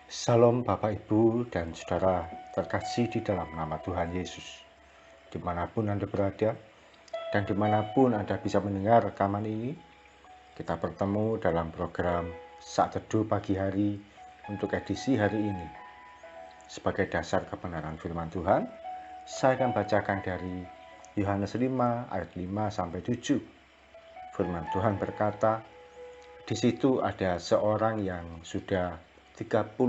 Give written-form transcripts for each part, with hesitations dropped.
Salam Bapak Ibu dan Saudara terkasih di dalam nama Tuhan Yesus. Dimanapun Anda berada dan dimanapun Anda bisa mendengar rekaman ini, kita bertemu dalam program Saat Teduh Pagi Hari untuk edisi hari ini. Sebagai dasar kebenaran firman Tuhan, saya akan bacakan dari Yohanes 5 ayat 5-7. Firman Tuhan berkata, di situ ada seorang yang sudah 38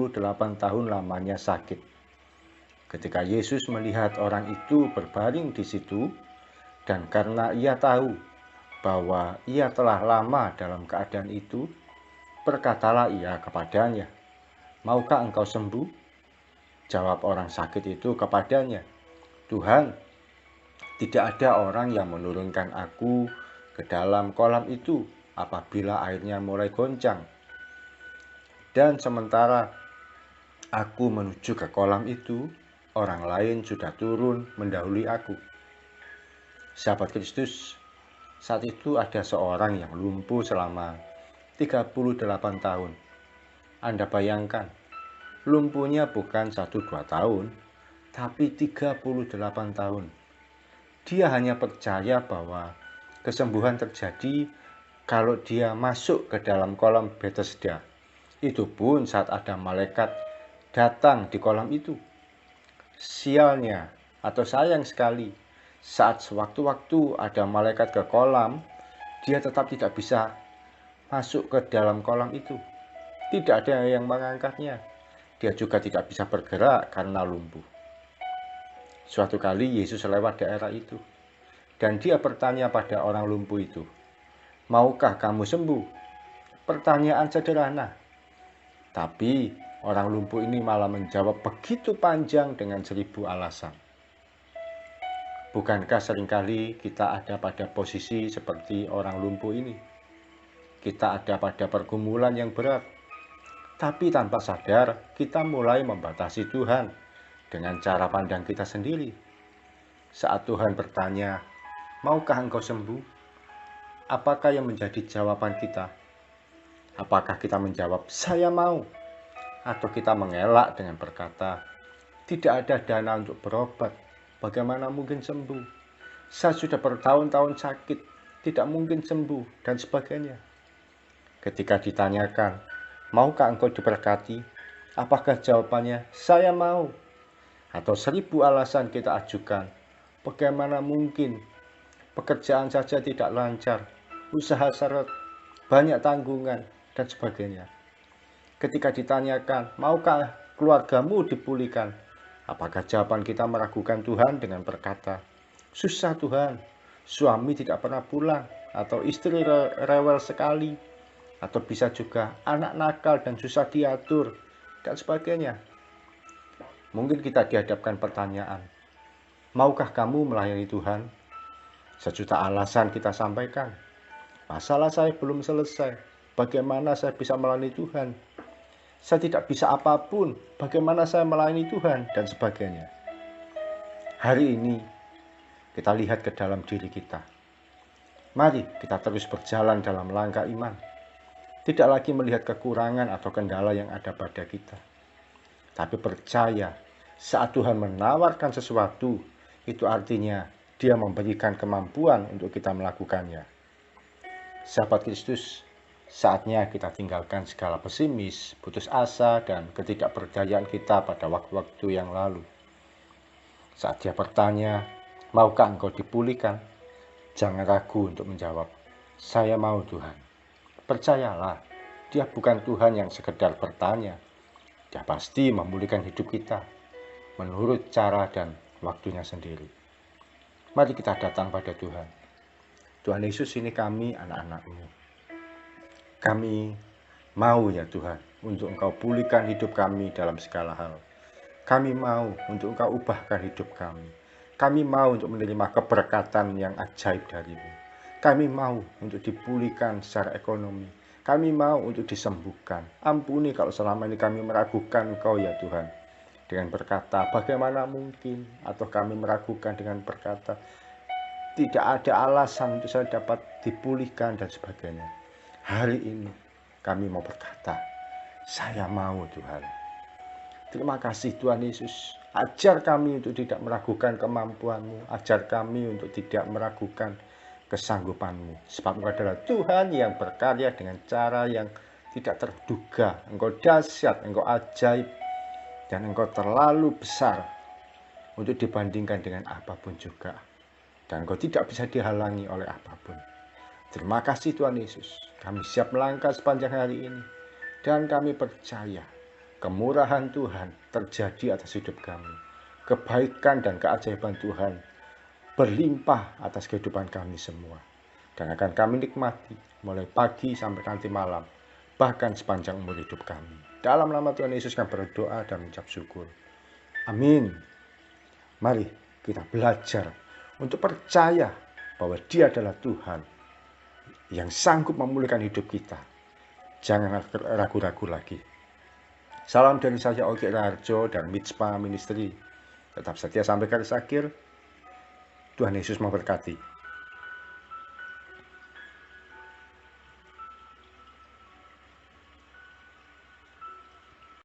tahun lamanya sakit. Ketika Yesus melihat orang itu berbaring di situ, dan karena ia tahu bahwa ia telah lama dalam keadaan itu, berkatalah ia kepadanya, "Maukah engkau sembuh?" Jawab orang sakit itu kepadanya, "Tuhan, tidak ada orang yang menurunkan aku ke dalam kolam itu apabila airnya mulai goncang. Dan sementara aku menuju ke kolam itu, orang lain sudah turun mendahului aku." Sahabat Kristus, saat itu ada seorang yang lumpuh selama 38 tahun. Anda bayangkan, lumpuhnya bukan 1-2 tahun, tapi 38 tahun. Dia hanya percaya bahwa kesembuhan terjadi kalau dia masuk ke dalam kolam Bethesda. Itu pun saat ada malaikat datang di kolam itu. Sialnya atau sayang sekali, saat sewaktu-waktu ada malaikat ke kolam, dia tetap tidak bisa masuk ke dalam kolam itu. Tidak ada yang mengangkatnya. Dia juga tidak bisa bergerak karena lumpuh. Suatu kali Yesus lewat daerah itu, dan dia bertanya pada orang lumpuh itu, "Maukah kamu sembuh?" Pertanyaan sederhana, tapi orang lumpuh ini malah menjawab begitu panjang dengan 1000 alasan. Bukankah seringkali kita ada pada posisi seperti orang lumpuh ini? Kita ada pada pergumulan yang berat, tapi tanpa sadar kita mulai membatasi Tuhan dengan cara pandang kita sendiri. Saat Tuhan bertanya, "Maukah engkau sembuh?" Apakah yang menjadi jawaban kita? Apakah kita menjawab, "Saya mau"? Atau kita mengelak dengan berkata, "Tidak ada dana untuk berobat, bagaimana mungkin sembuh? Saya sudah bertahun-tahun sakit, tidak mungkin sembuh," dan sebagainya. Ketika ditanyakan, "Maukah engkau diberkati?" Apakah jawabannya, "Saya mau"? Atau 1000 alasan kita ajukan, bagaimana mungkin? Pekerjaan saja tidak lancar, usaha seret, banyak tanggungan, dan sebagainya. Ketika ditanyakan, "Maukah keluargamu dipulihkan?" Apakah jawaban kita meragukan Tuhan dengan berkata, "Susah Tuhan, suami tidak pernah pulang," atau istri rewel sekali, atau bisa juga anak nakal dan susah diatur, dan sebagainya. Mungkin kita dihadapkan pertanyaan, "Maukah kamu melayani Tuhan?" Sejuta alasan kita sampaikan. "Masalah saya belum selesai, bagaimana saya bisa melayani Tuhan? Saya tidak bisa apapun, bagaimana saya melayani Tuhan?" dan sebagainya. Hari ini kita lihat ke dalam diri kita. Mari kita terus berjalan dalam langkah iman. Tidak lagi melihat kekurangan atau kendala yang ada pada kita, tapi percaya saat Tuhan menawarkan sesuatu, itu artinya Dia memberikan kemampuan untuk kita melakukannya. Sahabat Kristus, saatnya kita tinggalkan segala pesimis, putus asa, dan ketidakberdayaan kita pada waktu-waktu yang lalu. Saat Dia bertanya, "Maukah engkau dipulihkan?" Jangan ragu untuk menjawab, "Saya mau Tuhan." Percayalah, Dia bukan Tuhan yang sekedar bertanya. Dia pasti memulihkan hidup kita menurut cara dan waktunya sendiri. Mari kita datang pada Tuhan. Tuhan Yesus, ini kami anak-anak-Mu. Kami mau ya Tuhan, untuk Engkau pulihkan hidup kami dalam segala hal. Kami mau untuk Engkau ubahkan hidup kami. Kami mau untuk menerima keberkatan yang ajaib dari-Mu. Kami mau untuk dipulihkan secara ekonomi. Kami mau untuk disembuhkan. Ampuni kalau selama ini kami meragukan Engkau ya Tuhan, dengan berkata, "Bagaimana mungkin?" Atau kami meragukan dengan berkata, "Tidak ada alasan untuk saya dapat dipulihkan," dan sebagainya. Hari ini kami mau berkata, "Saya mau Tuhan." Terima kasih Tuhan Yesus. Ajar kami untuk tidak meragukan kemampuan-Mu. Ajar kami untuk tidak meragukan kesanggupan-Mu. Sebab Engkau adalah Tuhan yang berkarya dengan cara yang tidak terduga. Engkau dahsyat, Engkau ajaib, dan Engkau terlalu besar untuk dibandingkan dengan apapun juga. Dan Engkau tidak bisa dihalangi oleh apapun. Terima kasih Tuhan Yesus. Kami siap melangkah sepanjang hari ini. Dan kami percaya kemurahan Tuhan terjadi atas hidup kami. Kebaikan dan keajaiban Tuhan berlimpah atas kehidupan kami semua. Dan akan kami nikmati mulai pagi sampai nanti malam. Bahkan sepanjang umur hidup kami. Dalam nama Tuhan Yesus kami berdoa dan mengucap syukur. Amin. Mari kita belajar untuk percaya bahwa Dia adalah Tuhan yang sanggup memulihkan hidup kita. Jangan ragu-ragu lagi. Salam dari saya Oki Raharjo dan Mitspa Ministry. Tetap setia sampai garis akhir. Tuhan Yesus memberkati.